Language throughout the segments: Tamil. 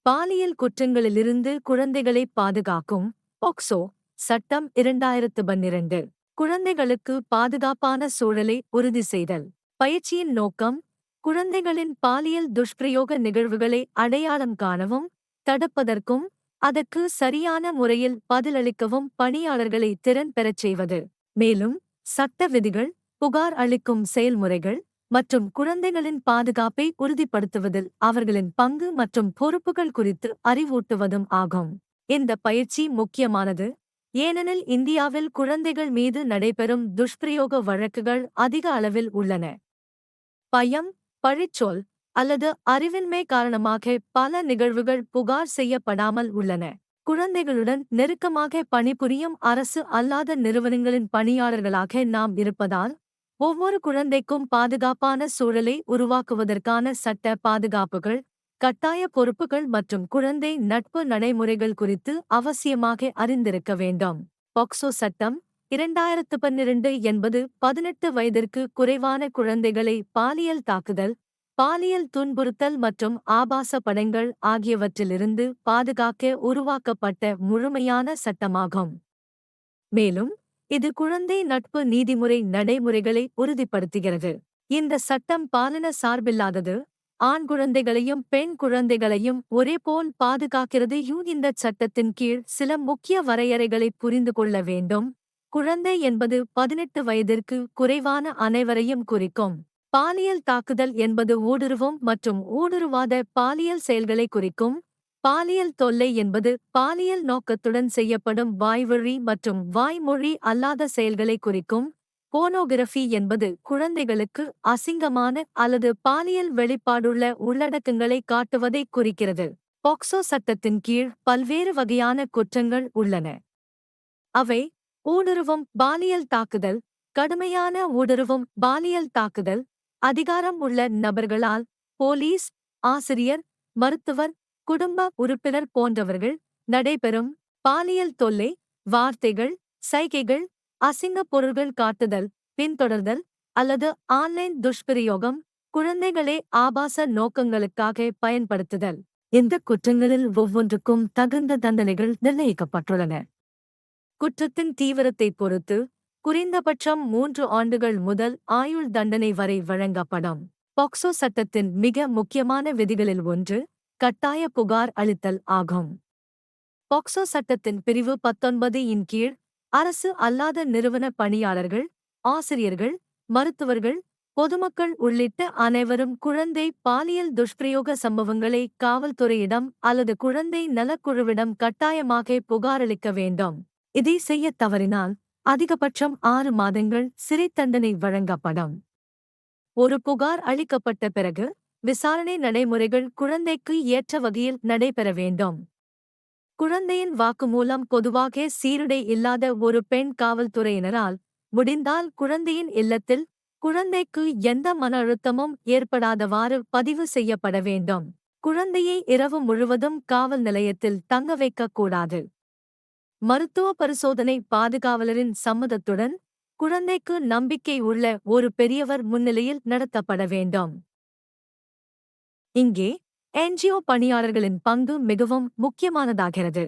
பாலியல் குற்றங்களிலிருந்து குழந்தைகளை பாதுகாக்கும் பாக்ஸோ சட்டம் 2012. குழந்தைகளுக்கு பாதுகாப்பான சூழலை உறுதி செய்தல். பயிற்சியின் நோக்கம் குழந்தைகளின் பாலியல் துஷ்பிரயோக நிகழ்வுகளை அடையாளம் காணவும் தடுப்பதற்கும் அதற்கு சரியான முறையில் பதிலளிக்கவும் பணியாளர்களை திறன் பெறச் செய்வது. மேலும் சட்ட விதிகள், புகார் அளிக்கும் செயல்முறைகள் மற்றும் குழந்தைகளின் பாதுகாப்பை உறுதிப்படுத்துவதில் அவர்களின் பங்கு மற்றும் பொறுப்புகள் குறித்து அறிவூட்டுவதும் ஆகும். இந்த பயிற்சி முக்கியமானது, ஏனெனில் இந்தியாவில் குழந்தைகள் மீது நடைபெறும் துஷ்பிரயோக வழக்குகள் அதிக அளவில் உள்ளன. பயம், பழிச்சொல் அல்லது அறிவின்மை காரணமாக பல நிகழ்வுகள் புகார் செய்யப்படாமல் உள்ளன. குழந்தைகளுடன் நெருக்கமாக பணிபுரியும் அரசு அல்லாத நிறுவனங்களின் பணியாளர்களாக நாம் இருப்பதால், ஒவ்வொரு குழந்தைக்கும் பாதுகாப்பான சூழலை உருவாக்குவதற்கான சட்ட பாதுகாப்புகள், கட்டாய பொறுப்புகள் மற்றும் குழந்தை நட்பு நடைமுறைகள் குறித்து அவசியமாக அறிந்திருக்க வேண்டும். பாக்ஸோ சட்டம் 2012 என்பது 18 வயதிற்கு குறைவான குழந்தைகளை பாலியல் தாக்குதல், பாலியல் துன்புறுத்தல் மற்றும் ஆபாச படங்கள் ஆகியவற்றிலிருந்து பாதுகாக்க உருவாக்கப்பட்ட முழுமையான சட்டமாகும். மேலும் இது குழந்தை நட்பு நீதிமுறை நடைமுறைகளை உறுதிப்படுத்துகிறது. இந்த சட்டம் பாலின சார்பில்லாதது, ஆண் குழந்தைகளையும் பெண் குழந்தைகளையும் ஒரேபோல் பாதுகாக்கிறது. இந்த சட்டத்தின் கீழ் சில முக்கிய வரையறைகளை புரிந்து கொள்ள வேண்டும். குழந்தை என்பது 18 வயதிற்கு குறைவான அனைவரையும் குறிக்கும். பாலியல் தாக்குதல் என்பது ஊடுருவும் மற்றும் ஊடுருவாத பாலியல் செயல்களை குறிக்கும். பாலியல் தொல்லை என்பது பாலியல் நோக்கத்துடன் செய்யப்படும் வாய்வழி மற்றும் வாய்மொழி அல்லாத செயல்களை குறிக்கும். போனோகிராஃபி என்பது குழந்தைகளுக்கு அசிங்கமான அல்லது பாலியல் வெளிப்பாடுள்ள உள்ளடக்கங்களை காட்டுவதை குறிக்கிறது. பாக்ஸோ சட்டத்தின் கீழ் பல்வேறு வகையான குற்றங்கள் உள்ளன. அவை ஊடுருவும் பாலியல் தாக்குதல், கடுமையான ஊடுருவும் பாலியல் தாக்குதல், அதிகாரம் உள்ள நபர்களால், போலீஸ், ஆசிரியர், மருத்துவர், குடும்ப உறுப்பினர் போன்றவர்கள் நடைபெறும் பாலியல் தொல்லை, வார்த்தைகள், சைகைகள், அசிங்க பொருள்கள் காட்டுதல், பின்தொடர்தல் அல்லது ஆன்லைன் துஷ்பிரயோகம், குழந்தைகளை ஆபாச நோக்கங்களுக்காக பயன்படுத்துதல். இந்த குற்றங்களில் ஒவ்வொன்றுக்கும் தகுந்த தண்டனைகள் நிர்ணயிக்கப்பட்டுள்ளன. குற்றத்தின் தீவிரத்தை பொறுத்து குறைந்தபட்சம் 3 ஆண்டுகள் முதல் ஆயுள் தண்டனை வரை வழங்கப்படும். பாக்ஸோ சட்டத்தின் மிக முக்கியமான விதிகளில் ஒன்று கட்டாய புகார் அளித்தல் ஆகும். பாக்ஸோ சட்டத்தின் பிரிவு 19 இன் கீழ் அரசு அல்லாத நிறுவன பணியாளர்கள், ஆசிரியர்கள், மருத்துவர்கள், பொதுமக்கள் உள்ளிட்ட அனைவரும் குழந்தை பாலியல் துஷ்பிரயோக சம்பவங்களை காவல்துறையிடம் அல்லது குழந்தை நலக்குழுவிடம் கட்டாயமாக புகாரளிக்க வேண்டும். இதை செய்யத் தவறினால் அதிகபட்சம் 6 மாதங்கள் சிறை தண்டனை வழங்கப்படும். ஒரு புகார் அளிக்கப்பட்ட பிறகு விசாரணை நடைமுறைகள் குழந்தைக்கு ஏற்ற வகையில் நடைபெற வேண்டும். குழந்தையின் வாக்குமூலம் பொதுவாக சீருடை இல்லாத ஒரு பெண் காவல்துறையினரால், முடிந்தால் குழந்தையின் இல்லத்தில், குழந்தைக்கு எந்த மன அழுத்தமும் ஏற்படாதவாறு பதிவு செய்யப்பட வேண்டும். குழந்தையை இரவு முழுவதும் காவல் நிலையத்தில் தங்க வைக்கக்கூடாது. மருத்துவ பரிசோதனை பாதுகாவலரின் சம்மதத்துடன் குழந்தைக்கு நம்பிக்கை உள்ள ஒரு பெரியவர் முன்னிலையில் நடத்தப்பட வேண்டும். இங்கே என்ஜிஓ பணியாளர்களின் பங்கு மிகவும் முக்கியமானதாகிறது.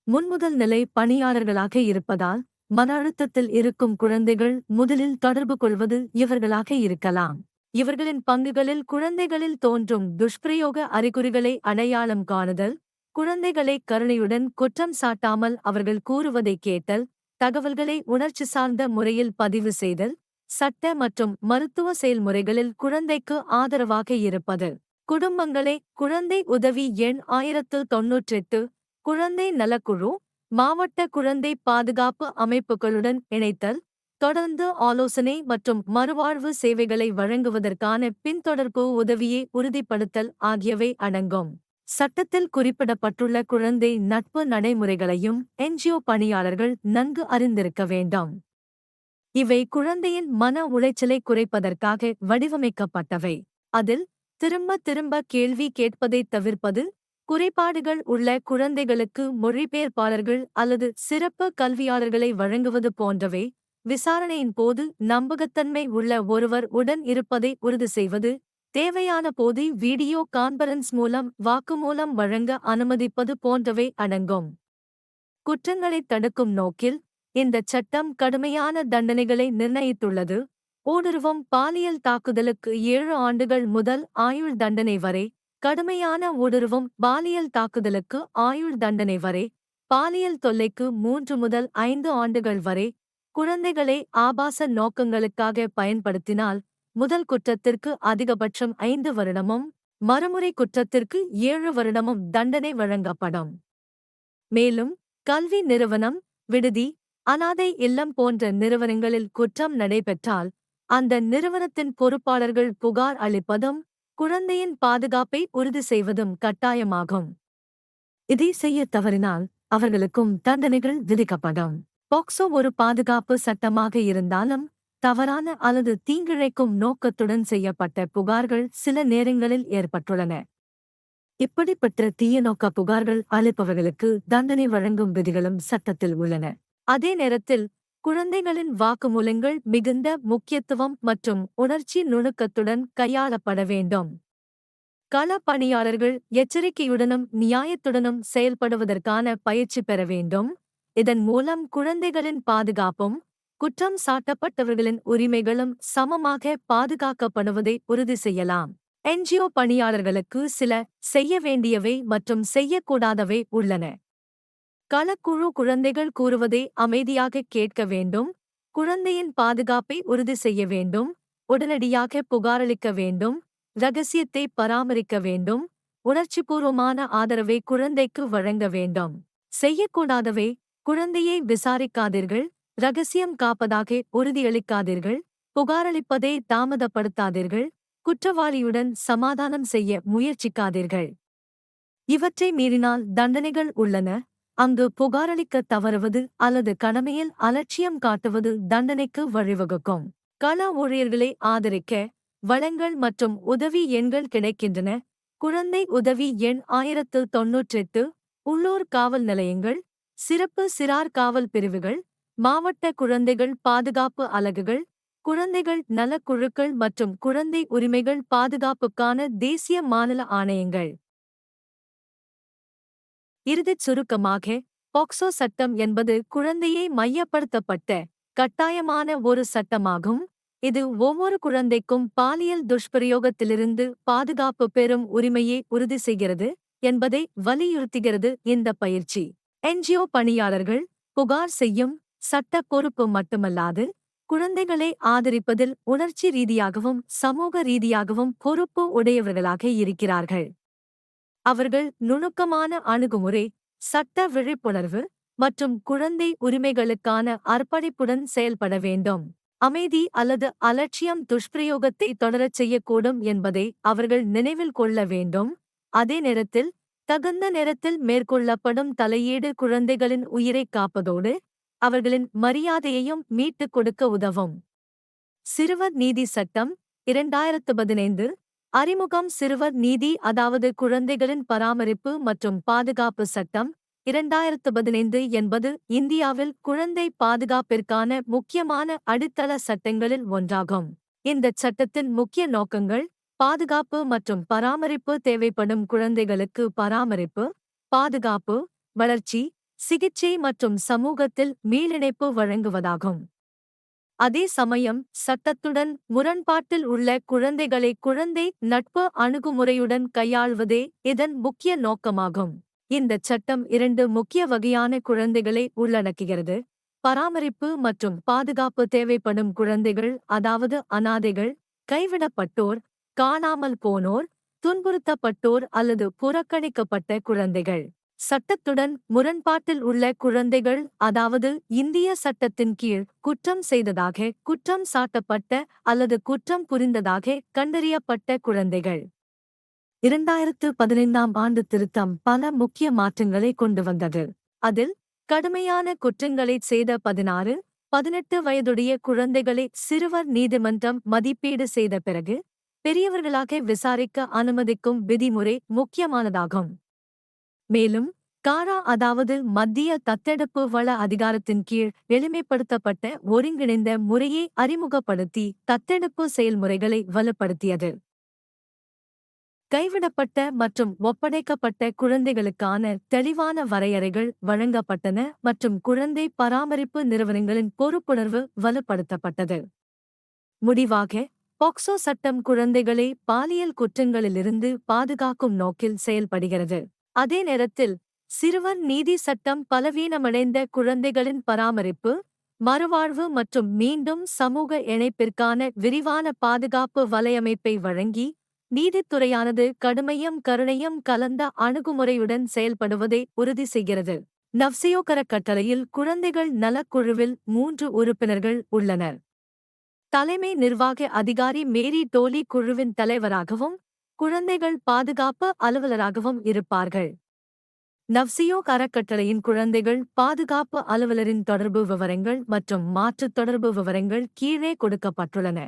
முன்முதல் நிலை பணியாளர்களாக இருப்பதால் மன அழுத்தத்தில் இருக்கும் குழந்தைகள் முதலில் தொடர்பு கொள்வது இவர்களாக இருக்கலாம். இவர்களின் பங்குகளில் குழந்தைகளில் தோன்றும் துஷ்பிரயோக அறிகுறிகளை அடையாளம் காணுதல், குழந்தைகளை கருணையுடன் குற்றம் சாட்டாமல் அவர்கள் கூறுவதை கேட்டல், தகவல்களை உணர்ச்சி சார்ந்த முறையில் பதிவு செய்தல், சட்ட மற்றும் மருத்துவ செயல்முறைகளில் குழந்தைக்கு ஆதரவாக இருப்பது. குடும்பங்களை குழந்தை உதவி எண் 1098, குழந்தை நலக்குழு, மாவட்ட குழந்தை பாதுகாப்பு அமைப்புகளுடன் இணைத்தல், தொடர்ந்து ஆலோசனை மற்றும் மறுவாழ்வு சேவைகளை வழங்குவதற்கான பின்தொடர்பு உதவியை உறுதிப்படுத்தல் ஆகியவை அடங்கும். சட்டத்தில் குறிப்பிடப்பட்டுள்ள குழந்தை நட்பு நடைமுறைகளையும் என்ஜிஓ பணியாளர்கள் நன்கு அறிந்திருக்க வேண்டும். இவை குழந்தையின் மன உளைச்சலை குறைப்பதற்காக வடிவமைக்கப்பட்டவை. அதில் திரும்ப திரும்ப கேள்வி கேட்பதைத் தவிர்ப்பது, குறைபாடுகள் உள்ள குழந்தைகளுக்கு மொழிபெயர்ப்பாளர்கள் அல்லது சிறப்பு கல்வியாளர்களை வழங்குவது போன்றவை, விசாரணையின் போது நம்பகத்தன்மை உள்ள ஒருவர் உடன் இருப்பதை உறுதி செய்வது, தேவையான போது வீடியோ கான்பரன்ஸ் மூலம் வாக்குமூலம் வழங்க அனுமதிப்பது போன்றவை அடங்கும். குற்றங்களைத் தடுக்கும் நோக்கில் இந்தச் சட்டம் கடுமையான தண்டனைகளை நிர்ணயித்துள்ளது. ஊடுருவும் பாலியல் தாக்குதலுக்கு 7 ஆண்டுகள் முதல் ஆயுள் தண்டனை வரை, கடுமையான ஊடுருவும் பாலியல் தாக்குதலுக்கு ஆயுள் தண்டனை வரை, பாலியல் தொல்லைக்கு 3 முதல் 5 ஆண்டுகள் வரை, குழந்தைகளை ஆபாச நோக்கங்களுக்காக பயன்படுத்தினால் முதல் குற்றத்திற்கு அதிகபட்சம் 5 வருடமும், மறுமுறை குற்றத்திற்கு 7 வருடமும் தண்டனை வழங்கப்படும். மேலும் கல்வி நிறுவனம், விடுதி, அனாதை இல்லம் போன்ற நிறுவனங்களில் குற்றம் நடைபெற்றால் அந்த நிறுவனத்தின் பொறுப்பாளர்கள் புகார் அளிப்பதும் குழந்தையின் பாதுகாப்பை உறுதி செய்வதும் கட்டாயமாகும். இதை செய்யத் தவறினால் அவர்களுக்கும் தண்டனைகள் விதிக்கப்படும். போக்சோ ஒரு பாதுகாப்பு சட்டமாக இருந்தாலும் தவறான அல்லது தீங்கிழைக்கும் நோக்கத்துடன் செய்யப்பட்ட புகார்கள் சில நேரங்களில் ஏற்பட்டுள்ளன. இப்படிப்பட்ட தீய நோக்க புகார்கள் அளிப்பவர்களுக்கு தண்டனை வழங்கும் விதிகளும் சட்டத்தில் உள்ளன. அதே நேரத்தில் குழந்தைகளின் வாக்குமூலங்கள் மிகுந்த முக்கியத்துவம் மற்றும் உணர்ச்சி நுணுக்கத்துடன் கையாளப்பட வேண்டும். கள பணியாளர்கள் எச்சரிக்கையுடனும் நியாயத்துடனும் செயல்படுவதற்கான பயிற்சி பெற வேண்டும். இதன் மூலம் குழந்தைகளின் பாதுகாப்பும் குற்றம் சாட்டப்பட்டவர்களின் உரிமைகளும் சமமாக பாதுகாக்கப்படுவதை உறுதி செய்யலாம். என்ஜிஓ பணியாளர்களுக்கு சில செய்ய வேண்டியவை மற்றும் செய்யக்கூடாதவை உள்ளன. களக்குழு குழந்தைகள் கூறுவதை அமைதியாக கேட்க வேண்டும். குழந்தையின் பாதுகாப்பை உறுதி செய்ய வேண்டும். உடனடியாக புகாரளிக்க வேண்டும். இரகசியத்தை பராமரிக்க வேண்டும். உணர்ச்சிபூர்வமான ஆதரவை குழந்தைக்கு வழங்க வேண்டும். செய்யக்கூடாதவை: குழந்தையை விசாரிக்காதீர்கள், இரகசியம் காப்பதாக உறுதியளிக்காதீர்கள், புகாரளிப்பதை தாமதப்படுத்தாதீர்கள், குற்றவாளியுடன் சமாதானம் செய்ய முயற்சிக்காதீர்கள். இவற்றை மீறினால் தண்டனைகள் உள்ளன. அங்கு புகாரளிக்க தவறுவது அல்லது கடமையில் அலட்சியம் காட்டுவது தண்டனைக்கு வழிவகுக்கும். கள ஊழியர்களை ஆதரிக்க வளங்கள் மற்றும் உதவி எண்கள் கிடைக்கின்றன. குழந்தை உதவி எண் 1098, உள்ளூர் காவல் நிலையங்கள், சிறப்பு சிறார் காவல் பிரிவுகள், மாவட்ட குழந்தைகள் பாதுகாப்பு அலகுகள், குழந்தைகள் நலக் குழுக்கள் மற்றும் குழந்தை உரிமைகள் பாதுகாப்புக்கான தேசிய மாநில ஆணையங்கள். இறுதிச் சுருக்கமாக, போக்சோ சட்டம் என்பது குழந்தையை மையப்படுத்தப்பட்ட கட்டாயமான ஒரு சட்டமாகும். இது ஒவ்வொரு குழந்தைக்கும் பாலியல் துஷ்பிரயோகத்திலிருந்து பாதுகாப்பு பெறும் உரிமையை உறுதி செய்கிறது என்பதை வலியுறுத்துகிறது. இந்த பயிற்சி என்ஜிஓ பணியாளர்கள் புகார் செய்யும் சட்ட பொறுப்பு மட்டுமல்லாது, குழந்தைகளை ஆதரிப்பதில் உணர்ச்சி ரீதியாகவும் சமூக ரீதியாகவும் பொறுப்பு உடையவர்களாக இருக்கிறார்கள். அவர்கள் நுணுக்கமான அணுகுமுறை, சட்ட விழிப்புணர்வு மற்றும் குழந்தை உரிமைகளுக்கான அர்ப்பணிப்புடன் செயல்பட வேண்டும். அமைதி அல்லது அலட்சியம் துஷ்பிரயோகத்தை தொடரச் செய்யக்கூடும் என்பதை அவர்கள் நினைவில் கொள்ள வேண்டும். அதே நேரத்தில் தகுந்த நேரத்தில் மேற்கொள்ளப்படும் தலையீடு குழந்தைகளின் உயிரைக் காப்பதோடு அவர்களின் மரியாதையையும் மீட்டுக் கொடுக்க உதவும். சிறுவர் நீதி சட்டம் 2015. அறிமுகம். சிறுவர் நீதி அதாவது குழந்தைகளின் பராமரிப்பு மற்றும் பாதுகாப்பு சட்டம் 2015 என்பது இந்தியாவில் குழந்தை பாதுகாப்பிற்கான முக்கியமான அடித்தள சட்டங்களில் ஒன்றாகும். இந்தச் சட்டத்தின் முக்கிய நோக்கங்கள்: பாதுகாப்பு மற்றும் பராமரிப்பு, தேவைப்படும் குழந்தைகளுக்கு பராமரிப்பு, பாதுகாப்பு, வளர்ச்சி, சிகிச்சை மற்றும் சமூகத்தில் மீளிணைப்பு வழங்குவதாகும். அதே சமயம் சட்டத்துடன் முரண்பாட்டில் உள்ள குழந்தைகளை குழந்தை நட்பு அணுகுமுறையுடன் கையாள்வதே இதன் முக்கிய நோக்கமாகும். இந்தச் சட்டம் 2 முக்கிய வகையான குழந்தைகளை உள்ளடக்குகிறது: பராமரிப்பு மற்றும் பாதுகாப்பு தேவைப்படும் குழந்தைகள், அதாவது அனாதைகள், கைவிடப்பட்டோர், காணாமல் போனோர், துன்புறுத்தப்பட்டோர் அல்லது புறக்கணிக்கப்பட்ட குழந்தைகள். சட்டத்துடன் முரண்பாட்டில் உள்ள குழந்தைகள், அதாவது இந்திய சட்டத்தின் கீழ் குற்றம் செய்ததாக குற்றம் சாட்டப்பட்ட அல்லது குற்றம் புரிந்ததாக கண்டறியப்பட்ட குழந்தைகள். 2015ஆம் ஆண்டு திருத்தம் பல முக்கிய மாற்றங்களை கொண்டு வந்தது. அதில் கடுமையான குற்றங்களைச் செய்த 16, 18 வயதுடைய குழந்தைகளை சிறுவர் நீதிமன்றம் மதிப்பீடு செய்த பிறகு பெரியவர்களாக விசாரிக்க அனுமதிக்கும் விதிமுறை முக்கியமானதாகும். மேலும் காரா, அதாவது மத்திய தத்தெடுப்பு வள அதிகாரத்தின் கீழ் எளிமைப்படுத்தப்பட்ட ஒருங்கிணைந்த முறையை அறிமுகப்படுத்தி தத்தெடுப்பு செயல்முறைகளை வலுப்படுத்தியது. கைவிடப்பட்ட மற்றும் ஒப்படைக்கப்பட்ட குழந்தைகளுக்கான தெளிவான வரையறைகள் வழங்கப்பட்டன மற்றும் குழந்தை பராமரிப்பு நிறுவனங்களின் பொறுப்புணர்வு வலுப்படுத்தப்பட்டது. முடிவாக, பாக்சோ சட்டம் குழந்தைகளை பாலியல் குற்றங்களிலிருந்து பாதுகாக்கும் நோக்கில் செயல்படுகிறது. அதே நேரத்தில், சிறுவர் நீதி சட்டம் பலவீனமடைந்த குழந்தைகளின் பராமரிப்பு, மறுவாழ்வு மற்றும் மீண்டும் சமூக இணைப்பிற்கான விரிவான பாதுகாப்பு வலையமைப்பை வழங்கி, நீதித்துறையானது கடுமையும் கருணையும் கலந்த அணுகுமுறையுடன் செயல்படுவதை உறுதி செய்கிறது. நவ்சியோகர கட்டளையில் குழந்தைகள் நலக்குழுவில் 3 உறுப்பினர்கள் உள்ளனர். தலைமை நிர்வாக அதிகாரி மேரி டோலி குழுவின் தலைவராகவும் குழந்தைகள் பாதுகாப்பு அலுவலராகவும் இருப்பார்கள். நவ்சியோக் அறக்கட்டளையின் குழந்தைகள் பாதுகாப்பு அலுவலரின் தொடர்பு விவரங்கள் மற்றும் மாற்றுத் தொடர்பு விவரங்கள் கீழே கொடுக்கப்பட்டுள்ளன.